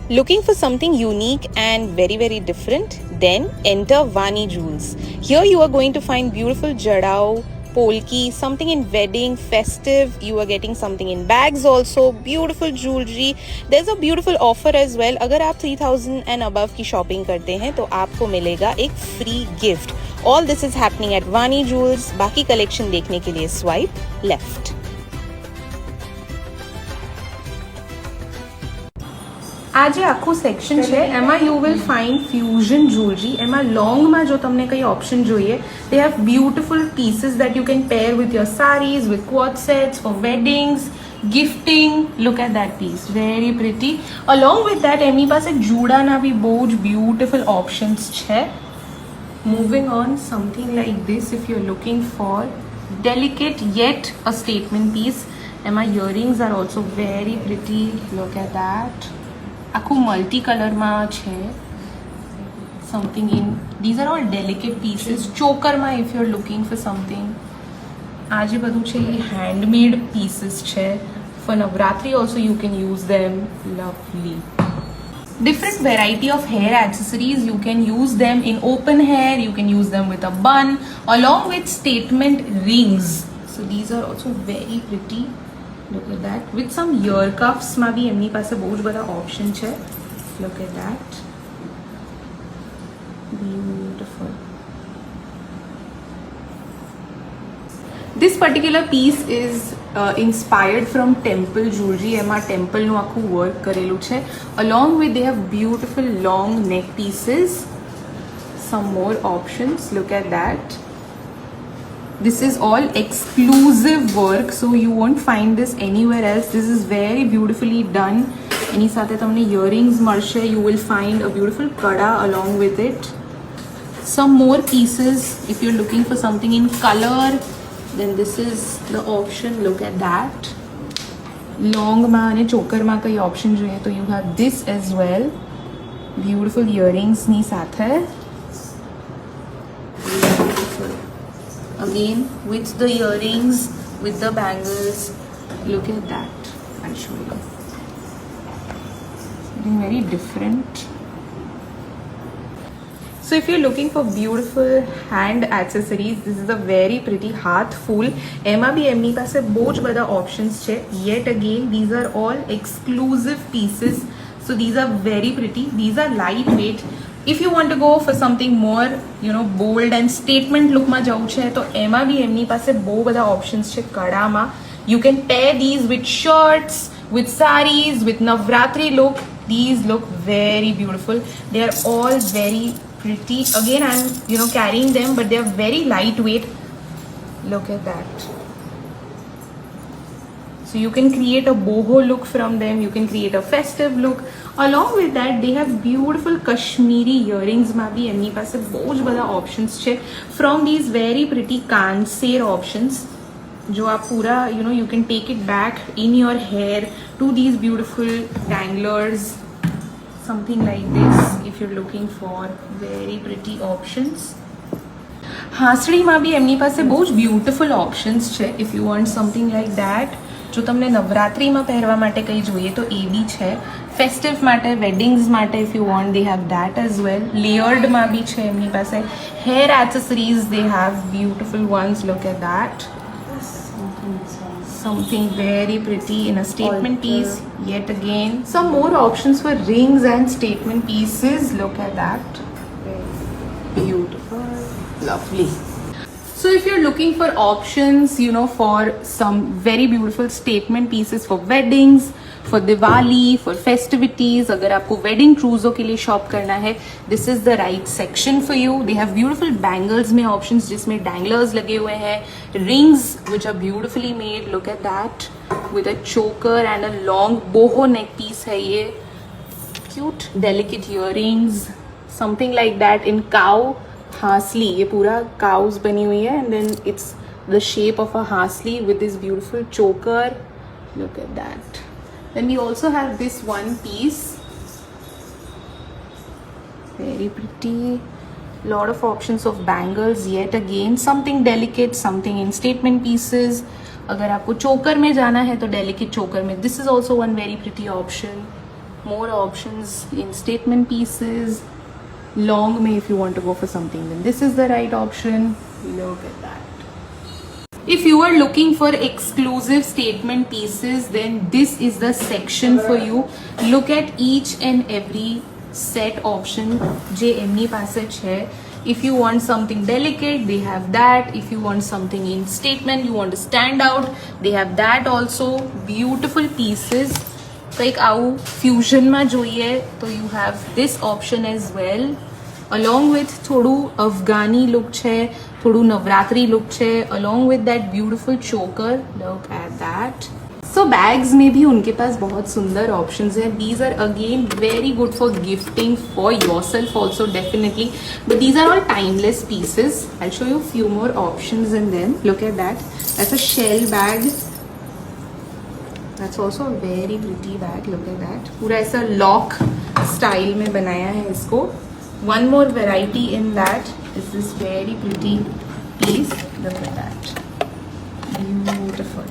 Looking for something unique and very different? Then enter Vani Jewels. Here you are going to find beautiful jadao, polki, something in wedding, festive. You are getting something in bags also, beautiful jewelry. There's a beautiful offer as well. अगर आप 3000 and above की shopping करते हैं तो आपको मिलेगा एक free gift. All this is happening at Vani Jewels. बाकी collection देखने के लिए swipe left. આ જે આખું સેક્શન છે એમાં you will find fusion jewellery. એમાં લોંગમાં જો તમને કઈ ઓપ્શન જોઈએ, they have beautiful pieces that you can pair with your sarees, with quad sets for weddings, gifting. Look at that piece, very pretty. Along with that એમની પાસે જૂડાના બી બહુ જ beautiful options છે. Moving on, something like this if you're looking for delicate yet a statement piece. એમાં earrings are also very pretty. Look at that. આખું multi કલરમાં છે. Something in these are all delicate pieces. ચોકરમાં if you are looking for something, આ જે બધું છે એ હેન્ડમેડ પીસીસ છે. For Navratri also you can use them. Lovely. Different variety of hair accessories. You can use them in open hair, you can use them with a bun, along with statement rings. So these are also very pretty. Look at that. With some ear cuffs માં બી એમની પાસે બહુ જ બધા option છે. Look at that. Beautiful. This particular piece is inspired from temple jewelry. એમાં ટેમ્પલનું આખું work કરેલું છે. Along with they have beautiful long neck pieces. Some more options. Look at that. This is all exclusive work, so you won't find this anywhere else. This is very beautifully done. એની સાથે તમને earrings મળશે. You will find a beautiful kada along with it. Some more pieces. If you're looking for something in color, then this is the option. Look at that. Long માં અને ચોકરમાં કઈ option જોઈએ તો you have this as well. Beautiful earrings ની સાથે. Again with the earrings, with the bangles. Look at that. I'll show you. Something very different. So if you're looking for beautiful hand accessories, this is a very pretty heart full. એમાં બી એમની પાસે બહુ જ બધા options છે. Yet again, these are all exclusive pieces. So these are very pretty. These are lightweight. If you want to go for something more, bold and statement look માં જવું છે તો એમાં બી એમની પાસે બહુ બધા options છે કડામાં. You can pair these with shirts, with sarees, with Navratri look. These look very beautiful. They are all very pretty. Again, I'm carrying them, but they are very lightweight. Look at that. So you can create a boho look from them. You can create a festive look. Along with that, they have beautiful Kashmiri earrings. માં બી એમની પાસે બહુ જ બધા options છે. From these very pretty Kanser options, जो आप पूरा you can take it back in your hair to these beautiful danglers. Something like this if you're looking for very pretty options. હાસડીમાં બી એમની પાસે બહુ જ beautiful options છે. If you want something like that, જો તમને નવરાત્રીમાં પહેરવા માટે કંઈ જોઈએ તો એ બી છે. ફેસ્ટિવ માટે, વેડિંગ્સ માટે if you want, they have that as well. લેયર્ડમાં બી છે એમની પાસે. Hair accessories, they have beautiful ones. Look at that. Something very pretty in a statement piece. Yet again, some more options for rings and statement pieces. Look at that. Beautiful. Lovely. So if you're looking for options, for some very beautiful statement pieces for weddings, for Diwali, for festivities, अगर आपको wedding trousseau के लिए shop करना है, this is the right section for you. They have beautiful bangles में options जिसमें danglers लगे हुए हैं, rings which are beautifully made. Look at that, with a choker and a long boho neck piece है ये. Cute, delicate earrings, something like that in cow. हासली, ये पूरा cows बनी हुई है, and then it's the shape of a हासली with this beautiful choker. Look at that. Then we also have this one piece, very pretty. Lot of options of bangles. Yet again, something delicate, something in statement pieces. अगर आपको choker में जाना है तो delicate choker में. This is also one very pretty option. more options in statement pieces. Long may if you want to go for something, then this is the right option. Look at that. If you are looking for exclusive statement pieces, then this is the section for you. Look at each and every set option જે એમની પાસે છે. If you want something delicate, they have that. If you want something in statement, you want to stand out, they have that also. Beautiful pieces. કંઈક આવું ફ્યુઝનમાં જોઈએ તો you have this option as well. Along with થોડું અફઘાની look છે, થોડું Navratri look છે, along with that beautiful choker. Look at that. So bags में भी उनके पास बहुत सुंदर options हैं. These are again very good for gifting for yourself also definitely. But these are all timeless pieces. I'll show you a few more options and then look at that. That's a shell bag. That's also a very pretty bag. Look at that. पूरा ऐसा lock style में बनाया है इसको. One more variety in that is this very pretty piece. Look at that. Beautiful.